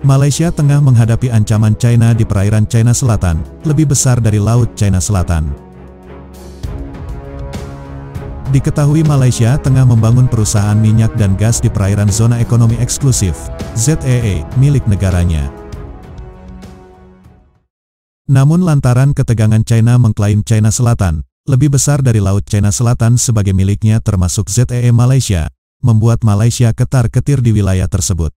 Malaysia tengah menghadapi ancaman China di perairan China Selatan, lebih besar dari Laut China Selatan. Diketahui Malaysia tengah membangun perusahaan minyak dan gas di perairan zona ekonomi eksklusif, ZEE, milik negaranya. Namun lantaran ketegangan China mengklaim China Selatan, lebih besar dari Laut China Selatan sebagai miliknya termasuk ZEE Malaysia, membuat Malaysia ketar-ketir di wilayah tersebut.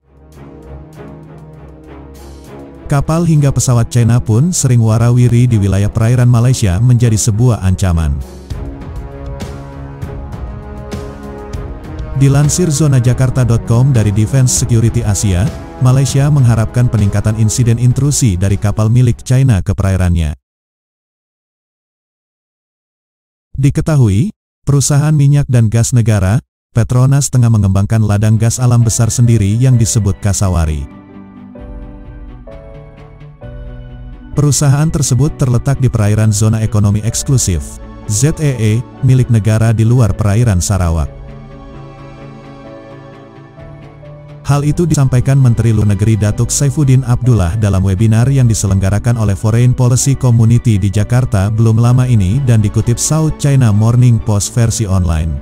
Kapal hingga pesawat China pun sering warawiri di wilayah perairan Malaysia menjadi sebuah ancaman. Dilansir zonajakarta.com dari Defense Security Asia, Malaysia mengharapkan peningkatan insiden intrusi dari kapal milik China ke perairannya. Diketahui, perusahaan minyak dan gas negara, Petronas tengah mengembangkan ladang gas alam besar sendiri yang disebut Kasawari. Perusahaan tersebut terletak di perairan zona ekonomi eksklusif, ZEE, milik negara di luar perairan Sarawak. Hal itu disampaikan Menteri Luar Negeri Datuk Saifuddin Abdullah dalam webinar yang diselenggarakan oleh Foreign Policy Community di Jakarta belum lama ini dan dikutip South China Morning Post versi online.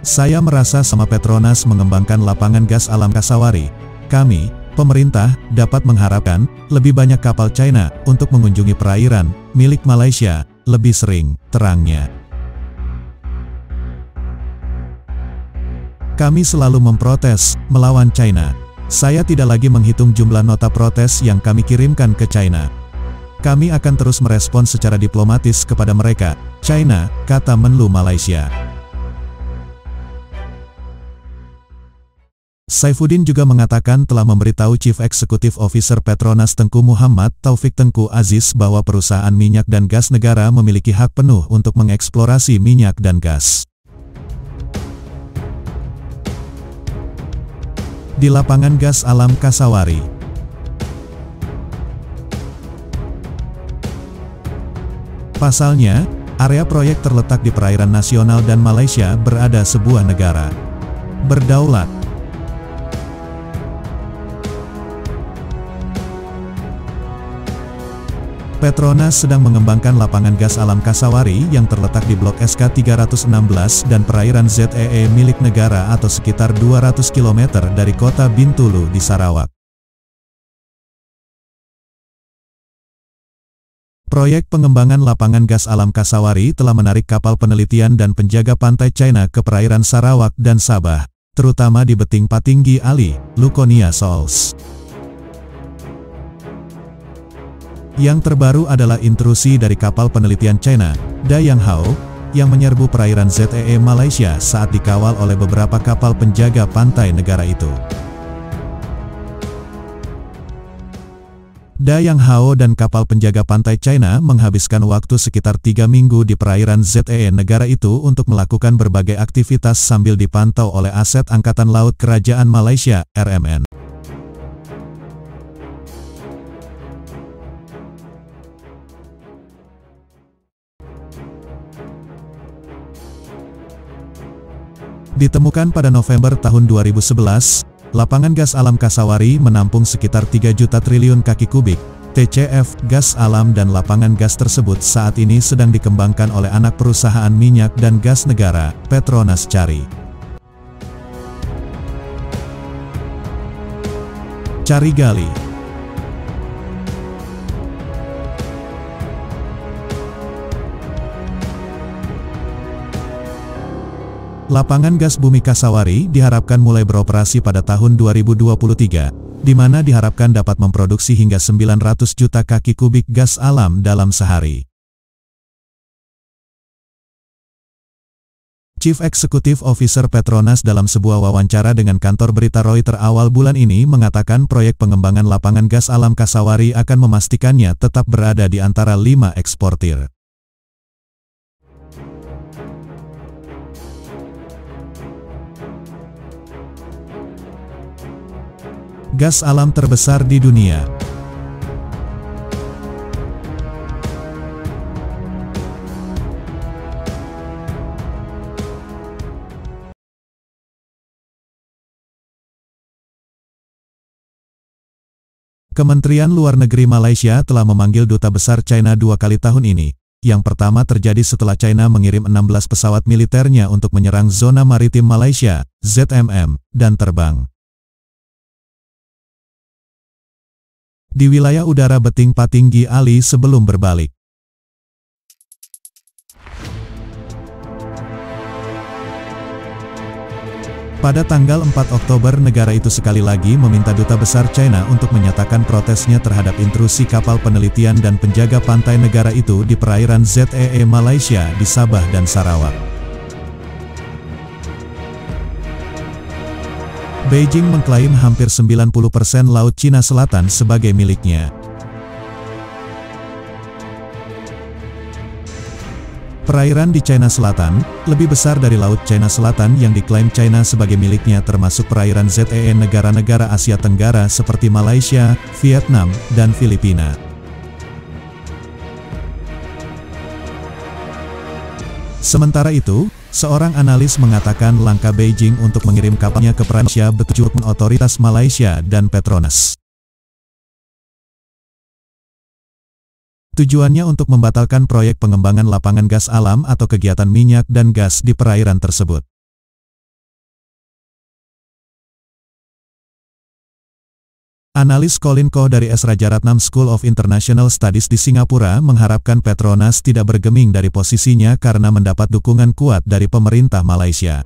Saya merasa sama Petronas mengembangkan lapangan gas alam Kasawari. Kami, pemerintah, dapat mengharapkan lebih banyak kapal China untuk mengunjungi perairan milik Malaysia lebih sering, terangnya. Kami selalu memprotes, melawan China. Saya tidak lagi menghitung jumlah nota protes yang kami kirimkan ke China. Kami akan terus merespons secara diplomatis kepada mereka, China, kata Menlu Malaysia. Saifuddin juga mengatakan telah memberitahu Chief Executive Officer Petronas Tengku Muhammad Taufik Tengku Aziz bahwa perusahaan minyak dan gas negara memiliki hak penuh untuk mengeksplorasi minyak dan gas di lapangan gas alam Kasawari. Pasalnya, area proyek terletak di perairan nasional dan Malaysia berada sebuah negara berdaulat. Petronas sedang mengembangkan lapangan gas alam Kasawari yang terletak di Blok SK 316 dan perairan ZEE milik negara atau sekitar 200 km dari kota Bintulu di Sarawak. Proyek pengembangan lapangan gas alam Kasawari telah menarik kapal penelitian dan penjaga pantai China ke perairan Sarawak dan Sabah, terutama di Beting Patinggi Ali, Luconia Shoals. Yang terbaru adalah intrusi dari kapal penelitian China, Dayang Hao, yang menyerbu perairan ZEE Malaysia saat dikawal oleh beberapa kapal penjaga pantai negara itu. Dayang Hao dan kapal penjaga pantai China menghabiskan waktu sekitar 3 minggu di perairan ZEE negara itu untuk melakukan berbagai aktivitas sambil dipantau oleh aset Angkatan Laut Kerajaan Malaysia, RMN. Ditemukan pada November tahun 2011, lapangan gas alam Kasawari menampung sekitar 3 juta triliun kaki kubik, TCF, gas alam dan lapangan gas tersebut saat ini sedang dikembangkan oleh anak perusahaan minyak dan gas negara, Petronas Cari. Cari gali. Lapangan gas bumi Kasawari diharapkan mulai beroperasi pada tahun 2023, di mana diharapkan dapat memproduksi hingga 900 juta kaki kubik gas alam dalam sehari. Chief Executive Officer Petronas dalam sebuah wawancara dengan kantor berita Reuters awal bulan ini mengatakan proyek pengembangan lapangan gas alam Kasawari akan memastikannya tetap berada di antara 5 eksportir. Gas alam terbesar di dunia. Kementerian Luar Negeri Malaysia telah memanggil Duta Besar China 2 kali tahun ini. Yang pertama terjadi setelah China mengirim 16 pesawat militernya untuk menyerang zona maritim Malaysia, ZMM, dan terbang di wilayah udara Beting Patinggi Ali sebelum berbalik. Pada tanggal 4 Oktober negara itu sekali lagi meminta Duta Besar China untuk menyatakan protesnya terhadap intrusi kapal penelitian dan penjaga pantai negara itu di perairan ZEE Malaysia di Sabah dan Sarawak. Beijing mengklaim hampir 90% Laut Cina Selatan sebagai miliknya. Perairan di China Selatan, lebih besar dari Laut China Selatan yang diklaim China sebagai miliknya termasuk perairan ZEE negara-negara Asia Tenggara seperti Malaysia, Vietnam, dan Filipina. Sementara itu, seorang analis mengatakan langkah Beijing untuk mengirim kapalnya ke Malaysia bertujuan otoritas Malaysia dan Petronas. Tujuannya untuk membatalkan proyek pengembangan lapangan gas alam atau kegiatan minyak dan gas di perairan tersebut. Analis Colin Koh dari S. Rajaratnam School of International Studies di Singapura mengharapkan Petronas tidak bergeming dari posisinya karena mendapat dukungan kuat dari pemerintah Malaysia.